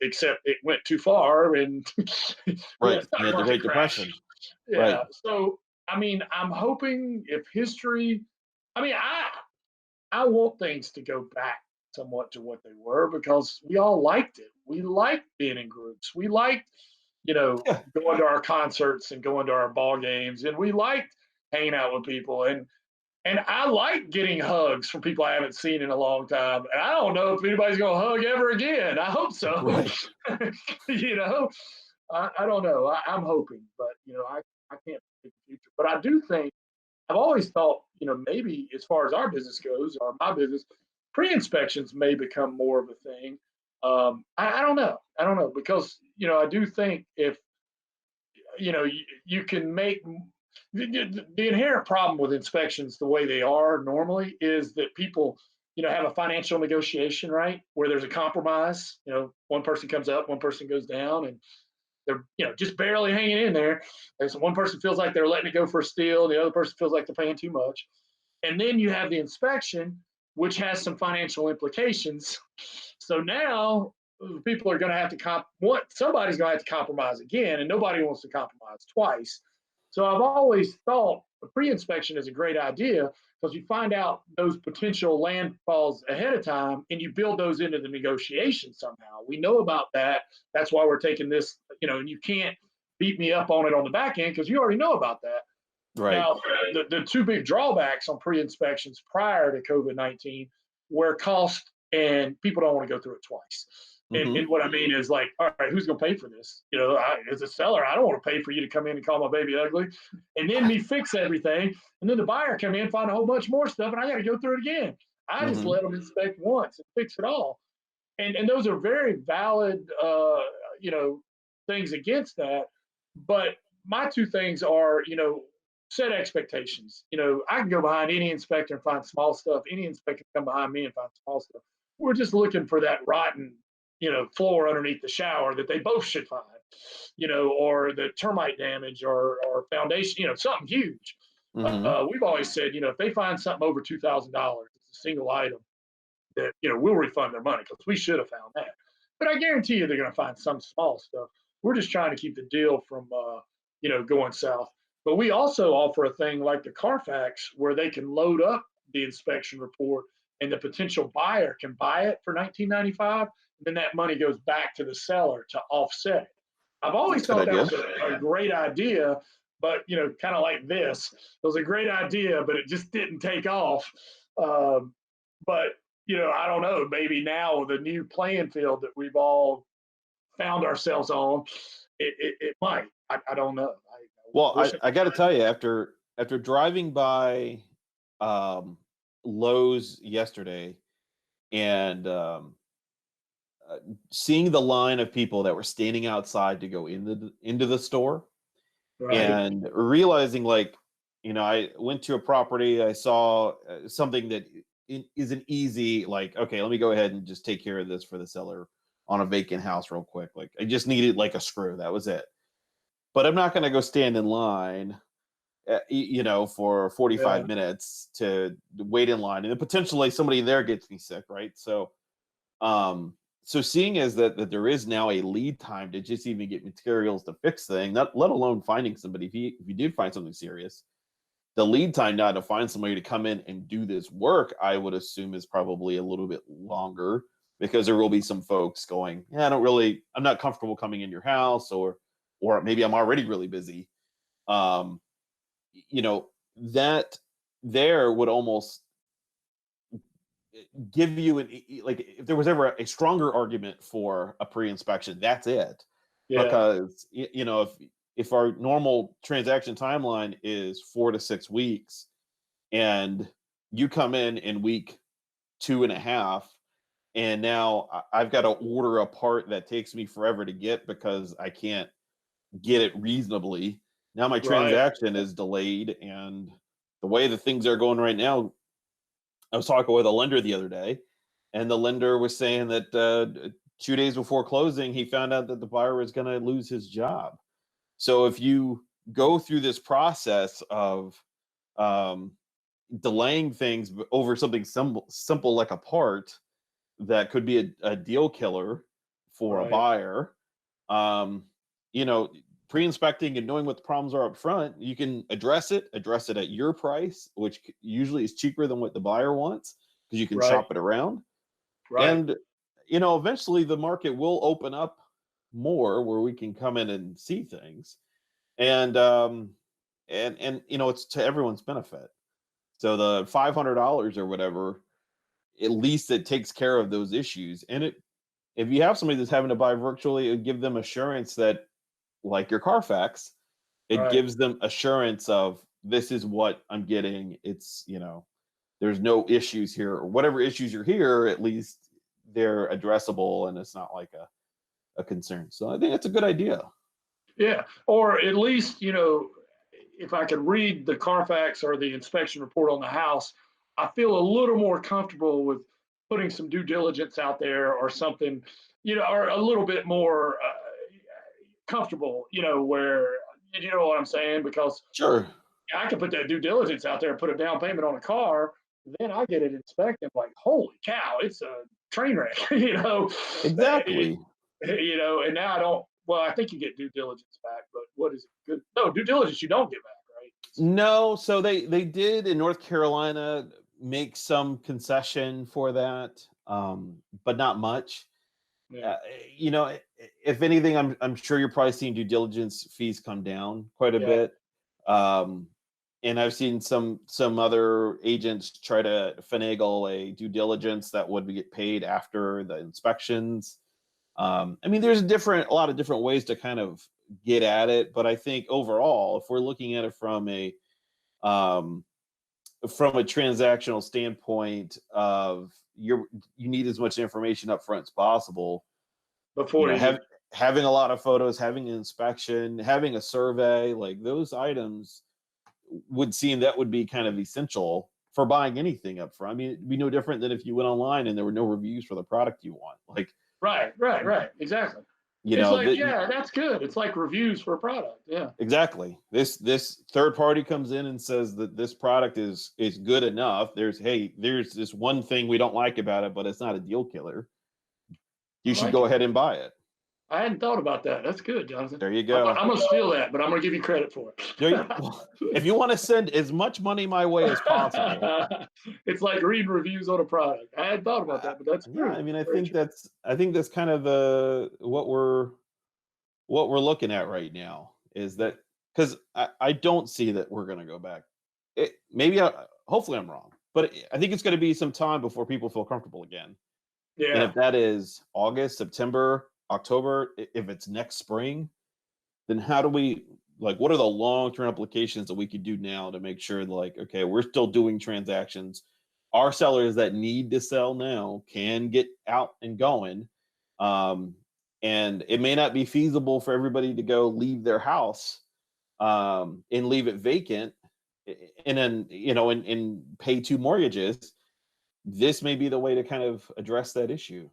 except it went too far and we had Right. a You stock had the market Great crash. Depression. Right. Yeah. So, I mean, I'm hoping if history, I mean, I want things to go back somewhat to what they were because we all liked it. We liked being in groups. We liked, Yeah. going to our concerts and going to our ball games, and we liked hanging out with people. And I like getting hugs from people I haven't seen in a long time. And I don't know if anybody's going to hug ever again. I hope so. Right. you know, I don't know. I'm hoping, but I can't predict the future. But I do think I've always thought, maybe as far as our business goes, or my business, pre-inspections may become more of a thing. I don't know. I don't know because I do think if you can make the inherent problem with inspections the way they are normally is that people have a financial negotiation, right, where there's a compromise. One person comes up, one person goes down, and they're just barely hanging in there. And so one person feels like they're letting it go for a steal, and the other person feels like they're paying too much. And then you have the inspection, which has some financial implications. So now people are going to have to somebody's going to have to compromise again, and nobody wants to compromise twice. So I've always thought a pre-inspection is a great idea because you find out those potential landfalls ahead of time and you build those into the negotiation somehow. We know about that. That's why we're taking this, and you can't beat me up on it on the back end because you already know about that. Right. Now, the two big drawbacks on pre-inspections prior to COVID-19 were cost, and people don't want to go through it twice. And Hmm. what I mean is like, all right, who's going to pay for this? As a seller, I don't want to pay for you to come in and call my baby ugly, and then me fix everything, and then the buyer come in, find a whole bunch more stuff, and I got to go through it again. I just Hmm. let them inspect once and fix it all, and those are very valid, you know, things against that. But my two things are, set expectations. I can go behind any inspector and find small stuff. Any inspector can come behind me and find small stuff. We're just looking for that rotten, floor underneath the shower that they both should find, or the termite damage or foundation, something huge. Hmm. We've always said, if they find something over $2,000, it's a single item that we'll refund their money because we should have found that. But I guarantee you they're going to find some small stuff. We're just trying to keep the deal from going south. But we also offer a thing like the Carfax where they can load up the inspection report and the potential buyer can buy it for 1995. And then that money goes back to the seller to offset it. I've always That's a good thought that idea. was a great idea, but kind of like this, it was a great idea, but it just didn't take off. Um, but I don't know, maybe now with the new playing field that we've all found ourselves on, it might. I don't know. I Well, wish I I could got to find tell it. you, after driving by um, Lowe's yesterday and seeing the line of people that were standing outside to go into the store, Right. and realizing, like, I went to a property, I saw something that is an easy, like, okay, let me go ahead and just take care of this for the seller on a vacant house real quick. Like, I just needed like a screw, that was it. But I'm not going to go stand in line for 45 Yeah. minutes to wait in line, and then potentially somebody there gets me sick, right? So seeing as that there is now a lead time to just even get materials to fix thing, not let alone finding somebody, if you did find something serious, the lead time now to find somebody to come in and do this work, I would assume, is probably a little bit longer, because there will be some folks going, yeah, I'm not comfortable coming in your house, or maybe I'm already really busy. Um, that there would almost give you like, if there was ever a stronger argument for a pre-inspection, that's it. Yeah. Because if our normal transaction timeline is 4 to 6 weeks, and you come in week 2.5, and now I've got to order a part that takes me forever to get because I can't get it reasonably. Now my Right. transaction is delayed, and the way the things are going right now, I was talking with a lender the other day, and the lender was saying that 2 days before closing, he found out that the buyer was going to lose his job. So if you go through this process of um, delaying things over something simple like a part that could be a deal killer for a Right. buyer. You know, pre-inspecting and knowing what the problems are up front, you can address it at your price, which usually is cheaper than what the buyer wants because you can Right. shop it around. Right. And you know, eventually the market will open up more where we can come in and see things. And and you know, it's to everyone's benefit. So the $500 or whatever, at least it takes care of those issues. And it, if you have somebody that's having to buy virtually, it would give them assurance that, like your Carfax, it Right. gives them assurance of this is what I'm getting. It's, you know, there's no issues here, or whatever issues you're here, at least they're addressable and it's not like a concern. So I think that's a good idea. Yeah. Or at least, if I could read the Carfax or the inspection report on the house, I feel a little more comfortable with putting some due diligence out there or something, or a little bit more comfortable, where, you know what I'm saying? Because Sure. I can put that due diligence out there and put a down payment on a car. Then I get it inspected, like, holy cow, it's a train wreck, Exactly. and now I don't. Well, I think you get due diligence back, but what is it? Good? No, due diligence you don't get back, right? No, so they did in North Carolina make some concession for that, but not much. Yeah, Uh, you know, if anything, I'm sure you're probably seeing due diligence fees come down quite a yeah, bit. Um, and I've seen some other agents try to finagle a due diligence that would get paid after the inspections. I mean, there's a lot of different ways to kind of get at it, but I think overall, if we're looking at it um, from a transactional standpoint of you need as much information up front as possible. You before know, you do. having a lot of photos, having an inspection, having a survey, like those items would seem that would be kind of essential for buying anything up front. I mean, it'd be no different than if you went online and there were no reviews for the product you want. Like, Right, right, right. Exactly. you It's know, like, that yeah, that's good. It's like reviews for a product. Yeah, exactly. This third party comes in and says that this product is good enough. There's this one thing we don't like about it, but it's not a deal killer. I You should like go it. ahead and buy it. I hadn't thought about that. That's good, Jonathan. There you I'm, go. I'm gonna steal that, but I'm gonna give you credit for There you, it. well, if you want to send as much money my way as possible, It's like reading reviews on a product. I hadn't thought about uh, that, but that's yeah, true. I mean, Very true. I think that's kind of the what we're looking at right now is that because I don't see that we're going to go back. Hopefully I'm wrong, but I think it's going to be some time before people feel comfortable again. And Yeah, if that is August, September, October, if it's next spring, then how do we, like, what are the long-term applications that we could do now to make sure, like, okay, we're still doing transactions. Our sellers that need to sell now can get out and going. Um, and it may not be feasible for everybody to go leave their house and leave it vacant and then, you know, and pay two mortgages. This may be the way to kind of address that issue.